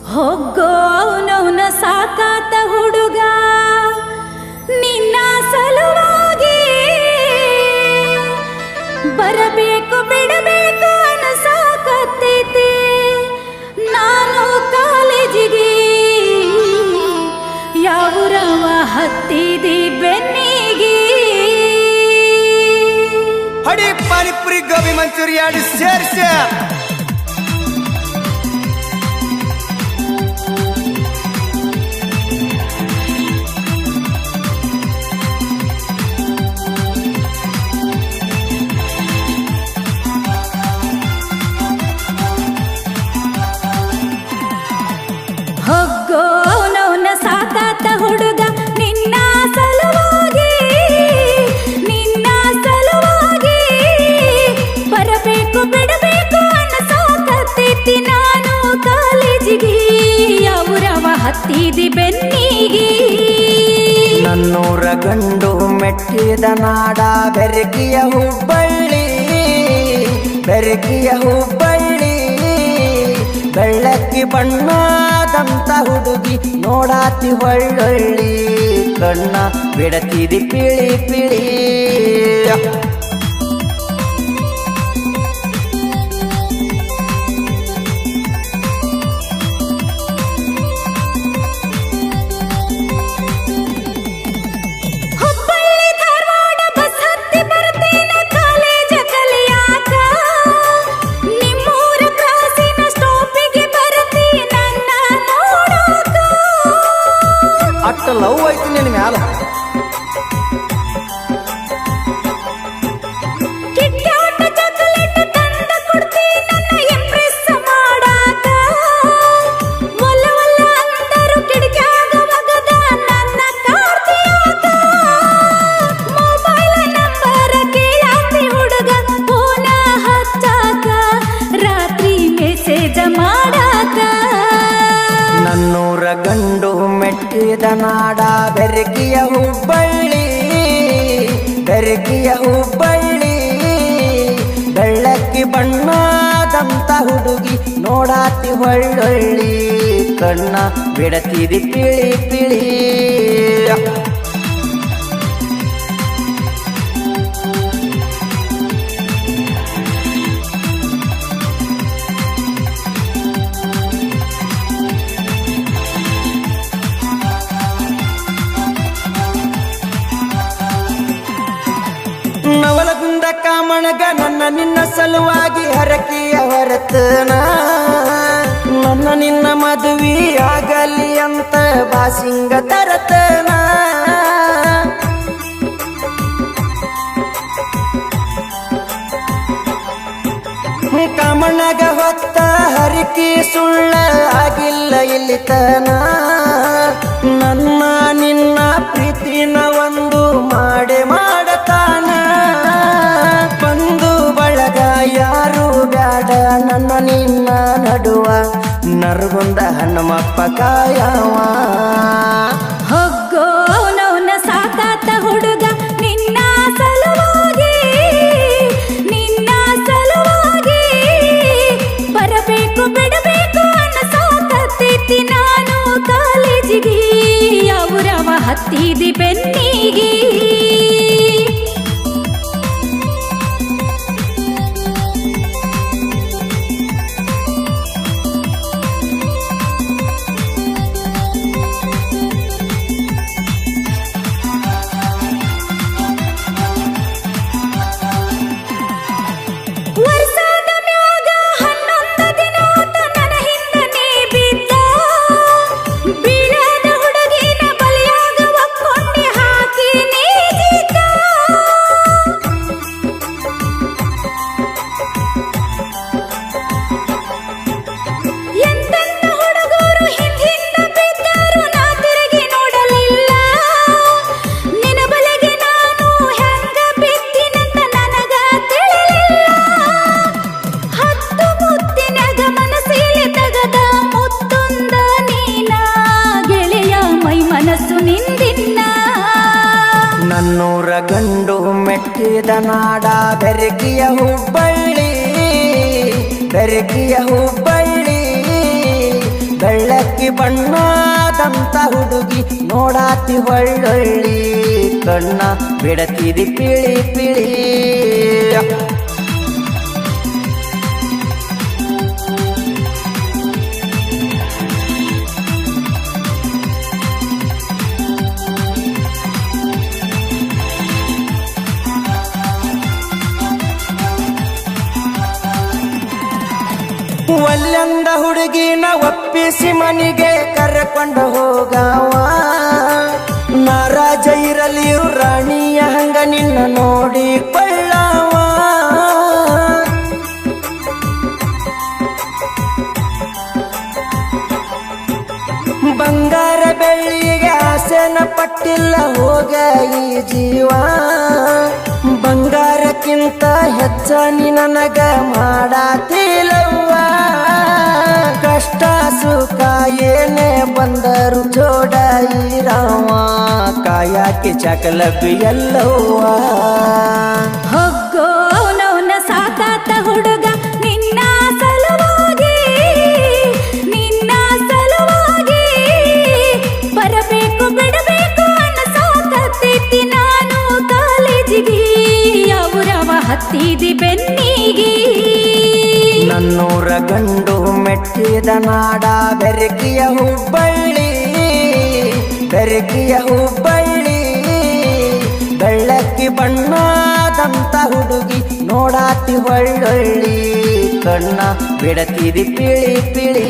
ಹೋಗೋ ಅವನವನ ಸಾಕಾತ ಹುಡುಗ ನಿನ್ನ ಸಲುವಾಗಿ ಬರಬೇಕು ಬಿಡಬೇಕು ಅನಸಾಕತ್ತೈತಿ ನಾನು ಕಾಲೇಜಿಗೆ ಯಾವೂರವ ಹತ್ತಿದಿ ಬೆನ್ನಿಗೆ ಹಡಿ ಪಾನಿಪುರಿ ಗೋಬಿ ಮಂಚೂರಿ ಎರಡು ಸೇರ್ಸ ಹೋಗೋ ಅವನವನ ಸಾಕಾತ ಹುಡುಗ ನಿನ್ನ ಸಲುವಾಗಿ ಬರಬೇಕು ಬಿಡಬೇಕು ಅನಸಾಕತ್ತೈತಿ ನಾನು ಕಾಲೇಜಿಗೆ ಯಾವೂರವ ಹತ್ತಿದಿ ಬೆನ್ನಿಗೆ ನನ್ನೂರ ಗಂಡು ಮೆಟ್ಟಿದ ನಾಡ ಬೆರಕಿಯ ಹುಬ್ಬಳ್ಳಿ ಬೆಳ್ಳಕ್ಕಿ ಬಣ್ಣದಂತ ಹುಡುಗಿ ನೋಡಾತಿ ಒಳ್ಳೊಳ್ಳಿ ಕಣ್ಣ ಬಿಡತಿದಿ ಪಿಳಿ ಪಿಳಿ ಅಷ್ಟ ಲವ್ ಐತಿ ನಿನ್ನ ಮ್ಯಾಲ ನನ್ನೂರ ಗಂಡು ಮೆಟ್ಟಿದ ನಾಡ ಬೆರಕಿಯ ಹುಬ್ಬಳ್ಳಿ ಬೆಳ್ಳಕ್ಕಿ ಬಣ್ಣದಂತ ಹುಡುಗಿ ನೋಡಾತಿ ಒಳ್ಳೊಳ್ಳಿ ಕಣ್ಣ ಬಿಡತಿದಿ ಪಿಳಿ ಪಿಳಿ ನವಲಗುಂದ ಕಾಮಣಗ ನನ್ನ ನಿನ್ನ ಸಲುವಾಗಿ ಹರಕೆಯ ಹೊರತನ ನನ್ನ ನಿನ್ನ ಮದುವೆ ಆಗಲಿ ಅಂತ ಬಾಸಿಂಗ ತರತನ ಕಾಮಣಗ ಹೊತ್ತ ಹರಕೆ ಸುಳ್ಳ ಆಗಿಲ್ಲ ಇಲ್ಲಿತನ ನನ್ನ ನಿನ್ನ ಪ್ರೀತಿನ ಒಂದು ಮಾಡತಾನ ಬಂದು ಬಳಗ ಯಾರು ಬ್ಯಾಡ ನನ್ನ ನಿನ್ನ ನಡುವ ನರಗುಂದ ಹನುಮಪ್ಪ ಕಾಯವ ಹೋಗೋ ಅವನವನ ಸಾಕಾತ ಹುಡುಗ ನಿನ್ನ ಸಲುವಾಗಿ ಬರಬೇಕು ಬಿಡಬೇಕು ಅನಸಾಕತ್ತೈತಿ ನಾನು ಕಾಲೇಜಿಗೆ ಯಾವೂರವ ಹತ್ತಿದಿ ಬೆನ್ನಿಗೆ ನನ್ನೂರ ಗಂಡು ಮೆಟ್ಟಿದ ನಾಡ ಬೆರಕಿಯ ಹುಬ್ಬಳ್ಳಿ ಬೆಳ್ಳಕ್ಕಿ ಬೆಳ್ಳಕ್ಕಿ ಬಣ್ಣದಂತ ಹುಡುಗಿ ನೋಡಾತಿ ಒಳ್ಳೊಳ್ಳಿ ಕಣ್ಣ ಬಿಡತಿದಿ ಪಿಳಿ ಪಿಳಿ ಒಲ್ಲಂದ ಹುಡುಗಿನ ಒಪ್ಪಿಸಿ ಮನಿಗೆ ಕರ್ಕೊಂಡು ಹೋಗವ ನಾರಾಜ ಇರಲಿ ರಾಣಿಯ ಹಂಗ ನಿನ್ನ ನೋಡಿಕೊಳ್ಳವ ಬಂಗಾರ ಬೆಳ್ಳಿಗೆ ಆಸೆನ ಪಟ್ಟಿಲ್ಲ ಹೋಗ ಈ ಜೀವ ಬಂಗಾರಕ್ಕಿಂತ ಹೆಚ್ಚ ನೀ ನನಗ ಮಾಡಾತಿಲ್ಲವ್ವ ಕಷ್ಟ ಸುಖ ಏನೇ ಬಂದರು ಜೋಡ ಇರವ ಕಾಯಕ್ಕೆ ಚಕಲಬಿ ಎಲ್ಲವ್ವ ಹೋಗೋ ನೌನ ಸಾಕಾತ ಹುಡುಗ ನಿನ್ನ ಸಲುವಾಗಿ ಬರಬೇಕು ಬಿಡಬೇಕು ಅನ್ನಸಾಕತ್ತೈತಿ ನಾನು ಕಾಲೇಜಿಗೆ ಅವರವ ಹತ್ತಿದಿ ಬೆನ್ನಿಗೆ ನನ್ನೂರ ಗಂಡು ಮೆಟ್ಟಿದ ನಾಡ ಬೆರಕಿಯ ಹುಬ್ಬಳ್ಳಿ ಬೆಳ್ಳಕ್ಕಿ ಬಣ್ಣದಂತ ಹುಡುಗಿ ನೋಡಾತಿ ಒಳ್ಳೊಳ್ಳಿ ಕಣ್ಣ ಬಿಡತಿದಿ ಪಿಳಿ ಪಿಳಿ